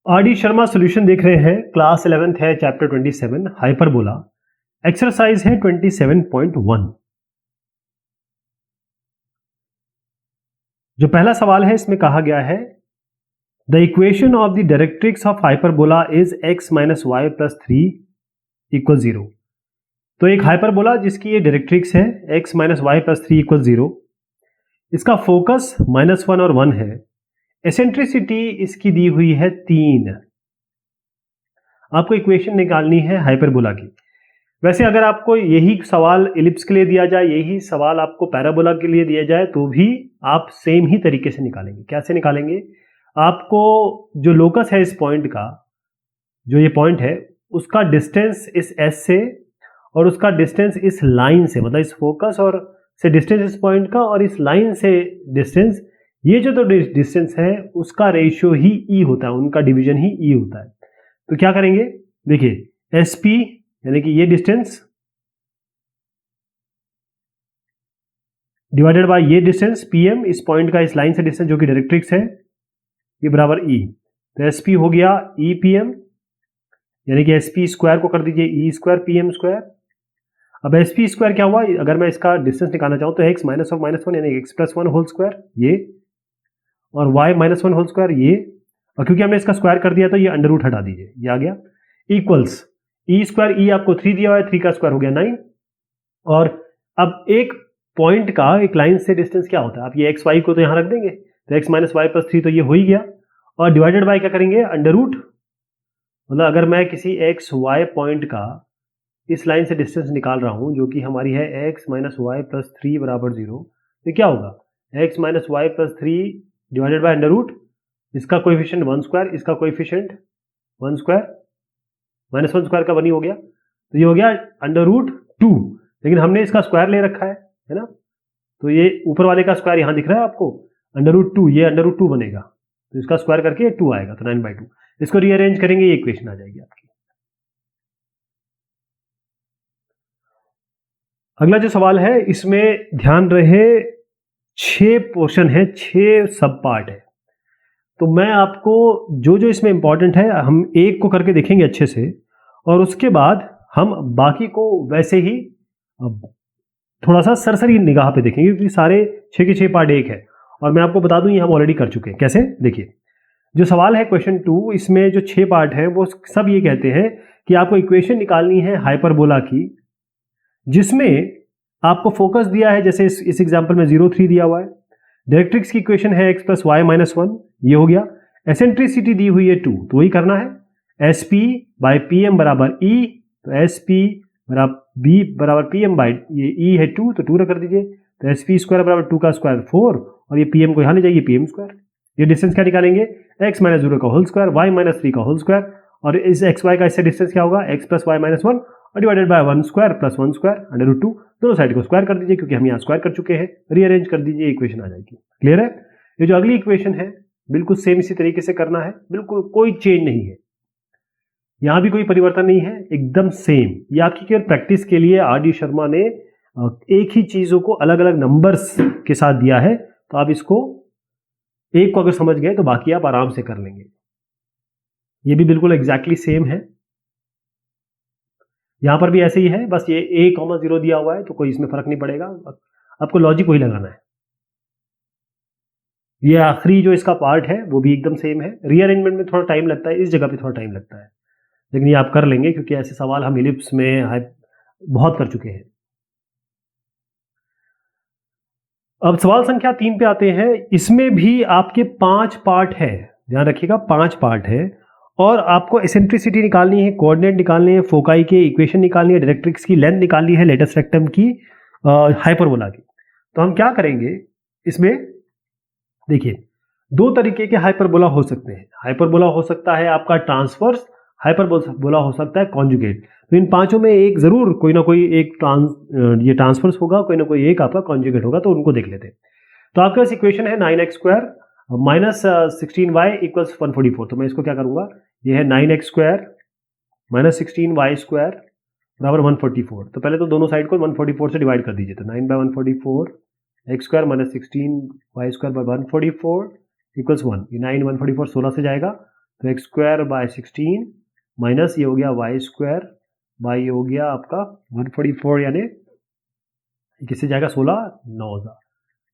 R D Sharma solution देख रहे हैं। क्लास 11th है, चैप्टर 27 हाइपरबोला। एक्सरसाइज है 27.1। जो पहला सवाल है इसमें कहा गया है the equation of the directrix of hyperbola is x minus y plus 3 equal 0। तो एक हाइपरबोला जिसकी ये डायरेक्ट्रिक्स है x minus y plus 3 equal 0, इसका फोकस -1 और 1 है। एसेंट्रिसिटी इसकी दी हुई है 3। आपको इक्वेशन निकालनी है हाइपरबोला की। वैसे अगर आपको यही सवाल इलिप्स के लिए दिया जाए, यही सवाल आपको पैराबोला के लिए दिया जाए, तो भी आप सेम ही तरीके से निकालेंगे। कैसे निकालेंगे? आपको जो लोकस है इस पॉइंट का, जो ये पॉइंट है, उसका डिस्टेंस इस एस से और उसका डिस्टेंस इस लाइन से, मतलब इस फोकस और से डिस्टेंस इस पॉइंट का और इस लाइन से डिस्टेंस, ये जो तो डिस्टेंस है उसका रेशियो ही ई होता है, उनका डिवीजन ही ई होता है। तो क्या करेंगे? देखिए एस पी यानी कि ये डिस्टेंस डिवाइडेड बाय ये डिस्टेंस पीएम, इस पॉइंट का इस लाइन से डिस्टेंस जो कि डायरेक्ट्रिक्स है, ये बराबर ई। तो एस पी हो गया ई पीएम, यानी कि एस पी स्क्वायर को कर दीजिए ई स्क्वायर पीएम स्क्वायर। अब एस पी स्क्वायर क्या हुआ? अगर मैं इसका डिस्टेंस निकालना चाहूँ तो एक्स माइनस ऑफ माइनस 1 यानी एक्स प्लस 1 होल स्क्वायर ये, और वाई माइनस 1 होल स्क्वायर ये, और क्योंकि हमने इसका स्क्वायर कर दिया तो ये अंडर रूट हटा दीजिए, ये आ गया। इक्वल्स ई स्क्वायर, ई आपको 3 दिया हुआ है, 3 का स्क्वायर हो गया 9। और अब एक पॉइंट का एक लाइन से डिस्टेंस क्या होता है? आप ये एक्स वाई को तो यहां रख देंगे, तो एक्स माइनस वाई प्लस 3 तो ये हो ही गया, और डिवाइडेड बाय क्या करेंगे? Under root. मतलब अगर मैं किसी एक्स वाई पॉइंट का इस लाइन से डिस्टेंस निकाल रहा हूं, जो कि हमारी है एक्स माइनस वाई प्लस 3 बराबर 0, तो क्या होगा? X minus y plus 3 divided by under root, इसका कोएफिशिएंट 1 स्क्वायर, इसका कोएफिशिएंट 1 स्क्वायर, माइनस 1 स्क्वायर का 1 ही हो गया, तो ये हो गया अंडर रूट 2। लेकिन हमने इसका स्क्वायर ले रखा है ना, तो ये ऊपर वाले का स्क्वायर यहां दिख रहा है आपको, अंडर रूट 2, ये अंडर रूट 2 बनेगा, तो इसका स्क्वायर करके 2 आएगा, तो 9/2। इसको रीअरेंज करेंगे, ये इक्वेशन आ जाएगी आपकी। अगला जो सवाल है इसमें ध्यान रहे 6 पोर्शन है, 6 सब पार्ट है। तो मैं आपको जो जो इसमें इंपॉर्टेंट है हम एक को करके देखेंगे अच्छे से, और उसके बाद हम बाकी को वैसे ही थोड़ा सा सरसरी निगाह पे देखेंगे, क्योंकि सारे 6 के 6 पार्ट एक है। और मैं आपको बता दूं ये हम ऑलरेडी कर चुके हैं। कैसे? देखिए, जो सवाल है क्वेश्चन 2, इसमें जो 6 पार्ट है वो सब ये कहते हैं कि आपको इक्वेशन निकालनी है हाइपरबोला की, जिसमें आपको फोकस दिया है, जैसे इस एग्जाम्पल में 0,3 दिया हुआ है। डायरेक्ट्रिक्स की इक्वेशन है x प्लस वाई माइनस 1, ये हो गया। एसेंट्रिसिटी दी हुई है 2, तो वही करना है। S P by P M बराबर ई, तो एस पी बराबर बी बराबर पी एम बाई, ये ई है 2, तो 2 रख कर दीजिए, तो एस पी स्क्वायर बराबर 2 का स्क्वायर 4, और ये पी एम को यहाँ ले जाइए पी एम स्क्वायर। ये डिस्टेंस क्या निकालेंगे? x माइनस 0 का होल स्क्वायर, वाई माइनस 3 का होल स्क्वायर, और इस एक्स वाई का इससे डिस्टेंस क्या होगा? x प्लस वाई माइनस 1 और divided by 1 square plus 1 square under root 2। दोनों साइड को स्क्वायर कर दीजिए, क्योंकि हम यहाँ स्क्वायर कर चुके हैं। रीअरेंज कर दीजिए, इक्वेशन आ जाएगी। क्लियर है? ये जो अगली इक्वेशन है बिल्कुल सेम इसी तरीके से करना है, बिल्कुल कोई चेंज नहीं है, यहां भी कोई परिवर्तन नहीं है, एकदम सेम। ये आपकी केवल प्रैक्टिस के लिए आर डी शर्मा ने एक ही चीजों को अलग अलग नंबर्स के साथ दिया है, तो आप इसको एक को अगर समझ गए तो बाकी आप आराम से कर लेंगे। ये भी बिल्कुल एग्जैक्टली सेम है, यहां पर भी ऐसे ही है, बस ये a,0 दिया हुआ है, तो कोई इसमें फर्क नहीं पड़ेगा, आपको लॉजिक वही लगाना है। ये आखिरी जो इसका पार्ट है वो भी एकदम सेम है। रीअरेंजमेंट में थोड़ा टाइम लगता है, इस जगह पे थोड़ा टाइम लगता है, लेकिन ये आप कर लेंगे, क्योंकि ऐसे सवाल हम इलिप्स में बहुत कर चुके हैं। अब सवाल संख्या 3 पे आते हैं। इसमें भी आपके 5 पार्ट है, ध्यान रखिएगा 5 पार्ट है, और आपको एसेंट्रिसिटी निकालनी है, कोऑर्डिनेट निकालने हैं, फोकाई के इक्वेशन निकालनी है, डायरेक्ट्रिक्स की लेंथ निकालनी है, लेटस रेक्टम की, हाइपरबोला की। तो हम क्या करेंगे इसमें? देखिए, 2 तरीके के हाइपरबोला हो सकते हैं। हाइपरबोला हो सकता है आपका ट्रांसवर्स, हाइपरबोला हो सकता है कॉन्जुगेट। तो इन पांचों में एक जरूर कोई ना कोई एक ये ट्रांसवर्स होगा, कोई ना कोई एक आपका कॉन्जुगेट होगा, तो उनको देख लेते हैं। तो आपके पास इक्वेशन है 9x square minus 16y equals 144। तो मैं इसको क्या करूंगा? ये है 9x square minus 16y square बराबर 144। तो पहले तो दोनों साइड को 144 से डिवाइड कर दीजिए, तो 9/144 x square minus 16 y square by 144 equals 1। ये 9 144 16 से जाएगा, तो एक्स स्क्वायर बाय 16 माइनस ये हो गया वाई स्क्वायर बाय ये हो गया आपका 144, यानी किससे जाएगा 16, 9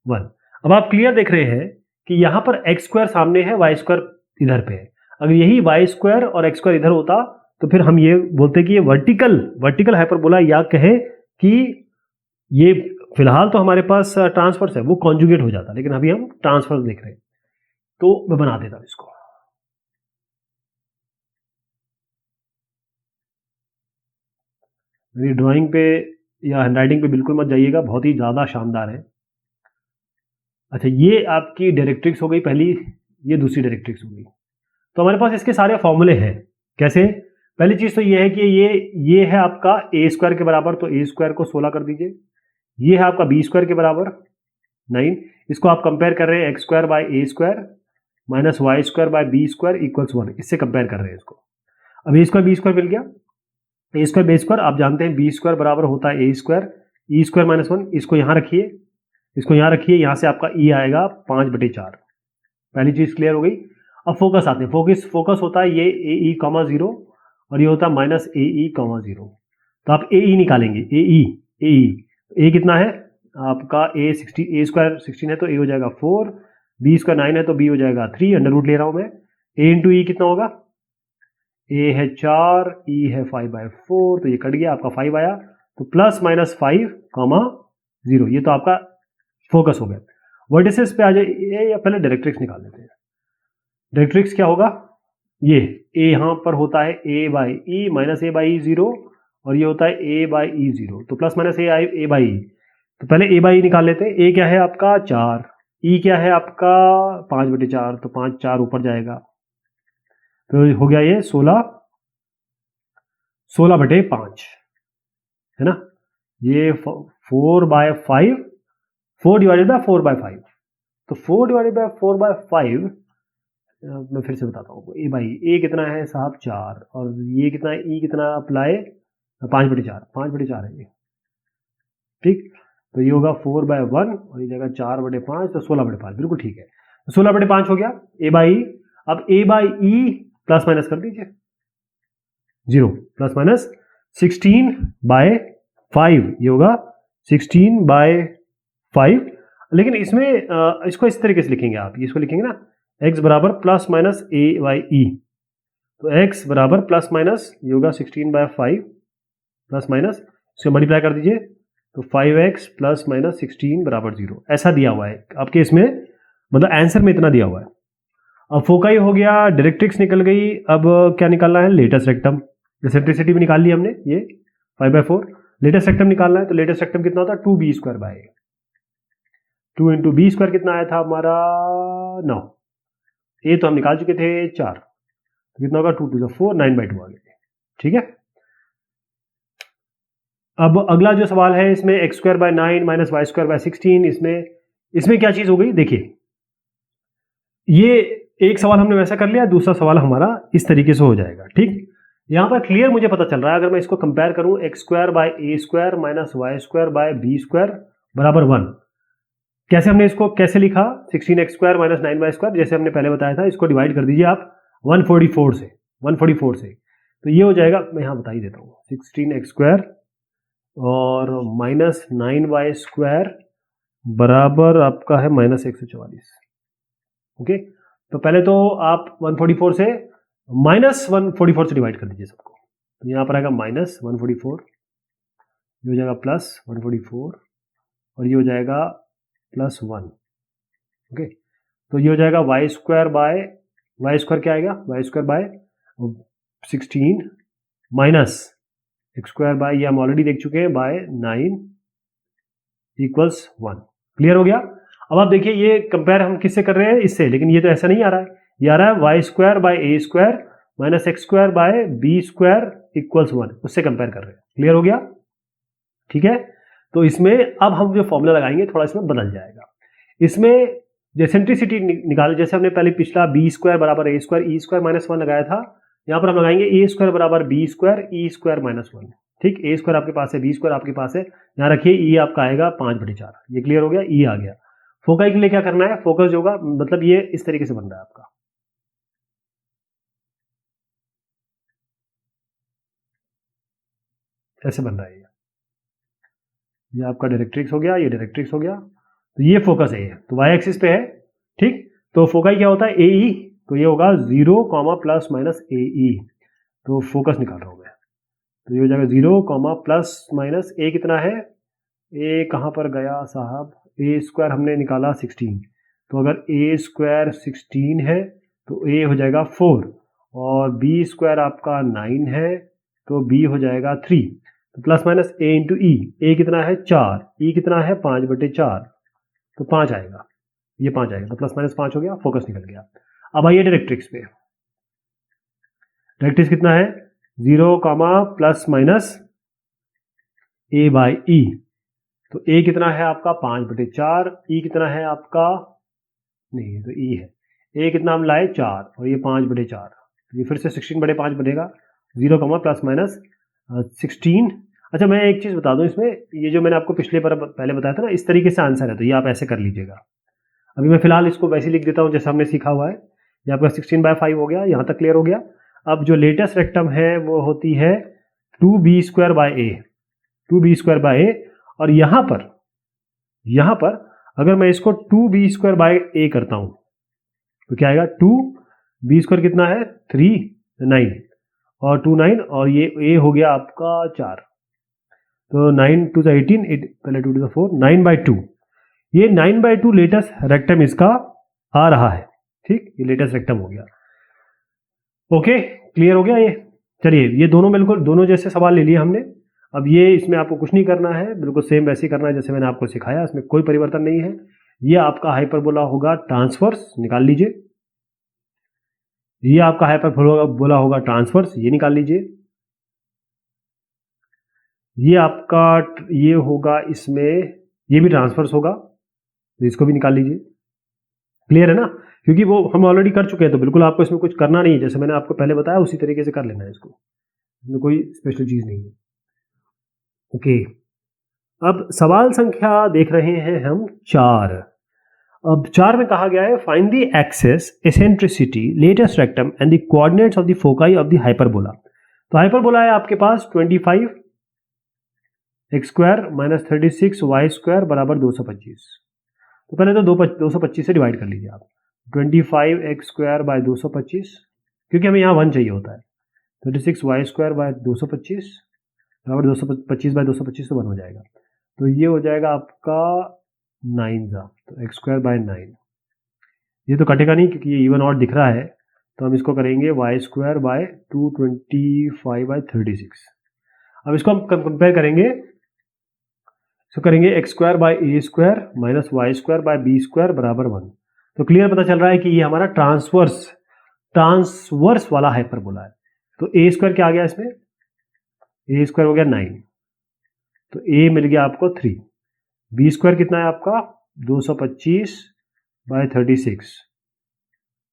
1। अब आप क्लियर देख रहे हैं कि यहाँ पर एक्स स्क्वायर सामने है, वाई स्क्वायर इधर पे है। अगर यही वाई स्क्वायर और एक्स स्क्वायर इधर होता तो फिर हम ये बोलते कि ये वर्टिकल हाइपरबोला, या कहे कि ये फिलहाल तो हमारे पास ट्रांसफर्स है, वो कॉन्जुगेट हो जाता, लेकिन अभी हम ट्रांसफर्स देख रहे हैं। तो मैं बना देता हूं इसको। मेरी ड्राइंग पे या हैंडराइटिंग पे बिल्कुल मत जाइएगा, बहुत ही ज़्यादा शानदार है। अच्छा, ये आपकी डायरेक्ट्रिक्स हो गई पहली, ये दूसरी डायरेक्ट्रिक्स हो गई। तो हमारे पास इसके सारे फॉर्मूले हैं। कैसे? पहली चीज़ तो ये है कि ये है आपका ए स्क्वायर के बराबर, तो ए स्क्वायर को 16 कर दीजिए। ये है आपका बी स्क्वायर के बराबर 9, इसको आप कंपेयर कर रहे हैं x square by a square minus y square by b square equals 1, इससे कंपेयर कर रहे हैं इसको। अब ए स्क्वायर बी स्क्वायर मिल गया, ए स्क्वायर बी स्क्वायर, आप जानते हैं बी स्क्वायर बराबर होता है ए स्क्वायर, ई स्क्वायर माइनस 1, इसको यहाँ रखिए, इसको यहाँ रखिए, यहाँ से आपका ई आएगा 5/4। पहली चीज़ क्लियर हो गई। अब फोकस आते हैं। फोकस होता है ये ए ई कॉमा 0 और ये होता है माइनस ए ई कॉमा 0। तो आप ए ई निकालेंगे, ए कितना है आपका, ए स्क्वायर 16 है तो ए हो जाएगा 4, बी स्क्वायर 9 है तो बी हो जाएगा 3, अंडर रूट ले रहा हूँ मैं। ए इंटू ई कितना होगा, ए है 4, ई है 5/4, तो ये कट गया, आपका 5 आया, तो प्लस माइनस 5 कॉमा 0, ये तो आपका फोकस हो गया। वर्टिसेस पे आ जाए, या पहले डायरेक्ट्रिक्स निकाल लेते हैं। डायरेक्ट्रिक्स क्या होगा, ये ए यहाँ पर होता है A by E minus A by E 0, और ये होता है ए बाई ई 0, तो प्लस माइनस ए बाई ई। तो पहले ए बाई ई निकाल लेते हैं। ए क्या है आपका 4, ई क्या है आपका 5/4, तो 5 4 ऊपर जाएगा, तो हो गया ये 16/5 है ना। ये 4/5, 4 डिवाइडेड बाय 4/5, तो 4 डिवाइडेड बाय 4/5, मैं फिर से बताता हूँ। ए बाई ए कितना है साहब 4, और ये कितना है ई कितना अप्लाई 5/4 है ये, ठीक। तो ये होगा 4/1 और ये जाएगा 4/5, तो 16/5, बिल्कुल ठीक है। 16/5 हो गया ए बाई ई। अब ए बाई ई प्लस माइनस कर दीजिए 0, प्लस माइनस 16/5, ये होगा 16/5। लेकिन इसमें इसको इस तरीके से लिखेंगे आप, इसको लिखेंगे ना x बराबर प्लस माइनस ए बाई ई, तो x बराबर प्लस माइनस ये होगा 16/5 प्लस माइनस, इसको मल्टीप्लाई कर दीजिए, तो 5x प्लस माइनस 16 बराबर 0, ऐसा दिया हुआ है आपके इसमें, मतलब आंसर में इतना दिया हुआ है। अब फोकाई हो गया, डायरेक्ट्रिक्स निकल गई। अब क्या निकालना है, लेटेस्ट रेक्टम। एसेंट्रिसिटी भी निकाल ली हमने, ये 5/4। लेटेस्ट रेक्टम निकालना है, तो लेटेस्ट रेक्टम कितना होता है 2b square by 2 into b square कितना आया था हमारा 9, ए तो हम निकाल चुके थे 4, तो कितना होगा 2 2 4, 9/2 आ गया, ठीक है। अब अगला जो सवाल है इसमें x square by 9 minus y square by 16, इसमें क्या चीज हो गई देखिए, ये एक सवाल हमने वैसा कर लिया, दूसरा सवाल हमारा इस तरीके से हो जाएगा, ठीक। यहां पर क्लियर मुझे पता चल रहा है, अगर मैं इसको कंपेयर करूं x square by a square minus y square by b square बराबर 1, कैसे हमने इसको कैसे लिखा, 16x square minus 9y square, जैसे हमने पहले बताया था, इसको डिवाइड कर दीजिए आप 144 से, तो ये हो जाएगा, मैं यहाँ बता ही देता हूँ, 16x स्क्वायर और माइनस 9y स्क्वायर बराबर आपका है माइनस 144। ओके, तो पहले तो आप 144 से माइनस 144 से डिवाइड कर दीजिए सबको, तो यहाँ पर आएगा माइनस 144, ये हो जाएगा प्लस 144 और ये हो जाएगा प्लस 1। ओके, तो ये हो जाएगा वाई स्क्वायर क्या आएगा, y square by 16 minus x square by, ये हम ऑलरेडी देख चुके हैं, बाय 9 इक्वल्स 1। क्लियर हो गया। अब आप देखिए ये कंपेयर हम किससे कर रहे हैं, इससे, लेकिन ये तो ऐसा नहीं आ रहा है, ये आ रहा है y square by a square minus x square by b square equals 1, उससे कंपेयर कर रहे हैं। क्लियर हो गया, ठीक है। तो इसमें अब हम जो फॉर्मूला लगाएंगे थोड़ा इसमें बदल जाएगा। इसमें एसेंट्रिसिटी निकाले, जैसे हमने पहले पिछला बी स्क्वायर बराबर ए स्क्वायर ई स्क्वायर माइनस 1 लगाया था, यहाँ पर हम लगाएंगे ए स्क्वायर बराबर B square E square minus 1, ठीक। ए स्क्वायर आपके पास है, बी स्क्वायर आपके पास है, यहाँ रखिए ई आपका आएगा 5/4, ये क्लियर हो गया, ई आ गया। फोकाई के लिए क्या करना है, फोकस जो होगा, मतलब ये इस तरीके से बन रहा है आपका, ऐसे बन रहा है ये आपका डायरेक्ट्रिक्स हो गया, ये डायरेक्ट्रिक्स हो गया। तो ये फोकस है, तो वाई एक्सिस पे है, ठीक। तो फोकाई क्या होता है, ए ई, तो ये होगा 0, प्लस माइनस ए ई। तो फोकस निकाल रहा हूँ मैं, तो ये हो जाएगा 0, प्लस माइनस ए कितना है, ए कहाँ पर गया साहब, ए स्क्वायर हमने निकाला 16, तो अगर ए स्क्वायर 16 है तो ए हो जाएगा 4, और बी स्क्वायर आपका 9 है तो बी हो जाएगा 3, तो प्लस माइनस ए इंटू ई, ए कितना है 4, ई कितना है 5/4, तो 5 आएगा, ये 5 आएगा, तो प्लस माइनस 5 हो गया, फोकस निकल गया। अब आइए डायरेक्ट्रिक्स पे, डायरेक्ट्रिक्स कितना है 0, प्लस माइनस ए बाई ई, तो ए कितना है आपका 5/4, ई कितना है आपका, नहीं तो ई है, ए कितना हम लाए 4, और ये 5/4, ये फिर से 16/5 बनेगा, 0, प्लस माइनस 16। अच्छा मैं एक चीज़ बता दूं इसमें, ये जो मैंने आपको पिछले बार पहले बताया था ना, इस तरीके से आंसर है, तो ये आप ऐसे कर लीजिएगा। अभी मैं फिलहाल इसको वैसे लिख देता हूँ जैसे हमने सीखा हुआ है। ये आपका 16/5 हो गया, यहाँ तक क्लियर हो गया। अब जो लेटेस्ट रेक्टम है वो होती है 2b² a, 2b² a, और यहाँ पर अगर मैं इसको 2b² करता हूँ तो क्या आएगा, 2b² कितना है 3, 9, और 2 9, और ये a हो गया आपका 4, तो 9 2 18, पहले 2 2 4, 9/2, ये 9/2 लेटेस्ट रेक्टम इसका आ रहा है, ठीक, ये लेटेस्ट रेक्टम हो गया। ओके, क्लियर हो गया ये। चलिए ये दोनों बिल्कुल दोनों जैसे सवाल ले लिए हमने। अब ये इसमें आपको कुछ नहीं करना है, बिल्कुल सेम वैसे ही करना है जैसे मैंने आपको सिखाया, इसमें कोई परिवर्तन नहीं है। ये आपका हाइपरबोला होगा ट्रांसवर्स, निकाल लीजिए। ये आपका हाइपरबोला होगा ट्रांसवर्स, ये निकाल लीजिए। ये आपका ये होगा इसमें, ये भी ट्रांसवर्स होगा, तो इसको भी निकाल लीजिए। क्लियर है ना, क्योंकि वो हम ऑलरेडी कर चुके हैं, तो बिल्कुल आपको इसमें कुछ करना नहीं है, जैसे मैंने आपको पहले बताया उसी तरीके से कर लेना है इसको, इसमें कोई स्पेशल चीज नहीं है। ओके, अब सवाल संख्या देख रहे हैं हम 4। अब 4 में कहा गया है find the axis, eccentricity, latus rectum and the coordinates of the foci of the hyperbola. तो हाइपरबोला है आपके पास 25 x² - 36 y² बराबर 225। तो पहले तो 225 से डिवाइड कर लीजिए आप, 25 x² / 225, क्योंकि हमें यहाँ 1 चाहिए होता है, 36 y² / 225 बराबर 225/225, तो 1 हो जाएगा। तो ये हो जाएगा आपका 9 का, तो x² / 9, ये तो कटेगा नहीं क्योंकि ये इवन ऑड दिख रहा है, तो हम इसको करेंगे y² / 225/36। अब इसको हम कंपेयर करेंगे, तो करेंगे x² / a² - y² / b² बराबर 1। तो क्लियर पता चल रहा है कि ये हमारा ट्रांसवर्स वाला हाइपरबोला है। तो a² क्या आ गया इसमें, a² हो गया 9, तो a मिल गया आपको 3, b² कितना है आपका 225/36,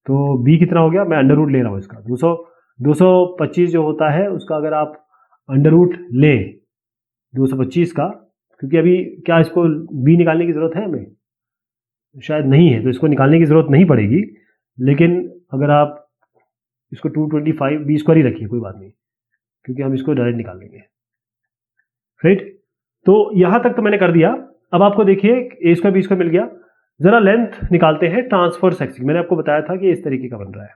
तो b कितना हो गया, मैं अंडर रूट ले रहा हूँ इसका, 225 जो होता है उसका अगर आप अंडर रूट ले 225 का, क्योंकि अभी क्या इसको b निकालने की ज़रूरत है हमें, शायद नहीं है, तो इसको निकालने की ज़रूरत नहीं पड़ेगी, लेकिन अगर आप इसको 225 b² ही रखिए, कोई बात नहीं, क्योंकि हम इसको डायरेक्ट निकाल लेंगे, राइट। तो यहाँ तक तो मैंने कर दिया। अब आपको देखिए a² b² मिल गया, जरा लेंथ निकालते हैं ट्रांसवर्स एक्सिस। मैंने आपको बताया था कि इस तरीके का बन रहा है,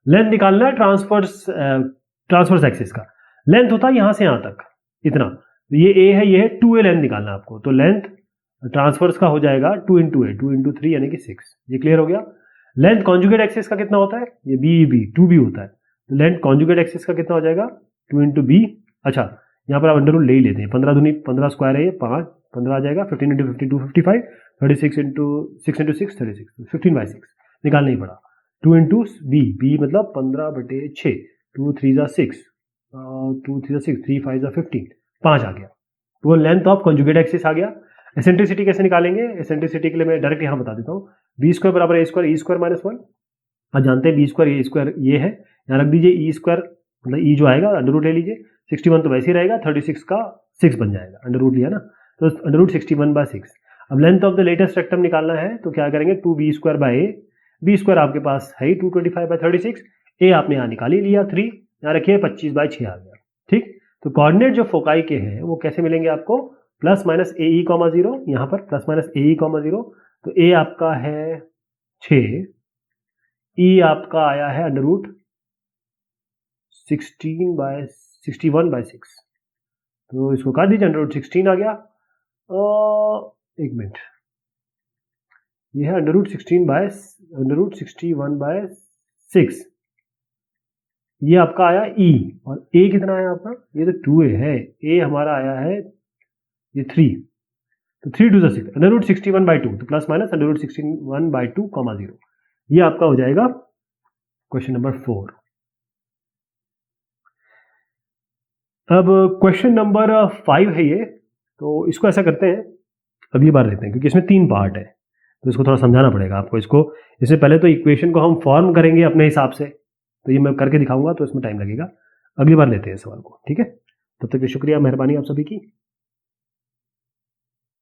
लेंथ निकालना है ट्रांसवर्स एक्सिस का। लेंथ होता है यहां से यहां तक इतना, ये a है, ये है 2a लेंथ निकालना है आपको, तो लेंथ ट्रांसवर्स का हो जाएगा 2 × a, 2 × 3 यानी कि 6। ये क्लियर हो गया। लेंथ कॉन्जुगेट एक्सिस का कितना होता है, ये b 2b होता है, तो लेंथ कॉन्जुगेट एक्सिस का कितना हो जाएगा 2 × b। अच्छा यहाँ पर आप अंडर रूट ले ही लेते हैं, 15 दूनी 15 स्क्वायर है, ये 5 15 आ जाएगा, 15 × 52 55, 36 × 6 × 6 36, 15/6 निकालना ही पड़ा। 2 × b मतलब 15/6, 2 3 × 6, 2 3 × 6, 3 5 × 15, 5 आ गया। तो वो लेंथ ऑफ कॉन्जुगेट एक्सिस आ गया। एसेंट्रिसिटी कैसे निकालेंगे, एसेंट्रिसिटी के लिए मैं डायरेक्ट यहाँ बता देता हूँ, b² बराबर a² e² - 1। आप जानते हैं b² a² ये है, यहाँ रख दीजिए e² मतलब e जो आएगा अंडर रूट ले लीजिए, 61 तो वैसे ही रहेगा, 36 का 6 बन जाएगा, अंडर रूट लिया ना, तो अंडर रूट 61/6। अब length of the latus rectum निकालना है, तो क्या करेंगे 2b² / a, b² आपके पास है ही 225/36, a आपने यहाँ निकाल ही लिया 3, यहाँ रखिए 25/6 आ गया। ठीक, तो कोऑर्डिनेट जो फोकाई के हैं वो कैसे मिलेंगे आपको, प्लस माइनस ए ई कॉमा 0, यहाँ पर प्लस माइनस ए ई कॉमा 0, तो ए आपका है 6, ई आपका आया है √61/6, तो इसको काट दीजिए, √16 आ गया। एक मिनट, ये है √61/6, ये आपका आया ई, और ए कितना आया आपका, ये तो 2a है, ए हमारा आया है ये 3, तो 3 2 6, √61/2, तो प्लस माइनस √61/2, 0, ये आपका हो जाएगा क्वेश्चन नंबर 4। अब क्वेश्चन नंबर 5 है ये, तो इसको ऐसा करते हैं, अगली बार लेते हैं, क्योंकि इसमें 3 पार्ट है, तो इसको थोड़ा समझाना पड़ेगा आपको। इससे पहले तो इक्वेशन को हम फॉर्म करेंगे अपने हिसाब से, तो ये मैं करके दिखाऊंगा, तो इसमें टाइम लगेगा। अगली बार लेते हैं सवाल को, ठीक है। तब तक के शुक्रिया, मेहरबानी आप सभी की।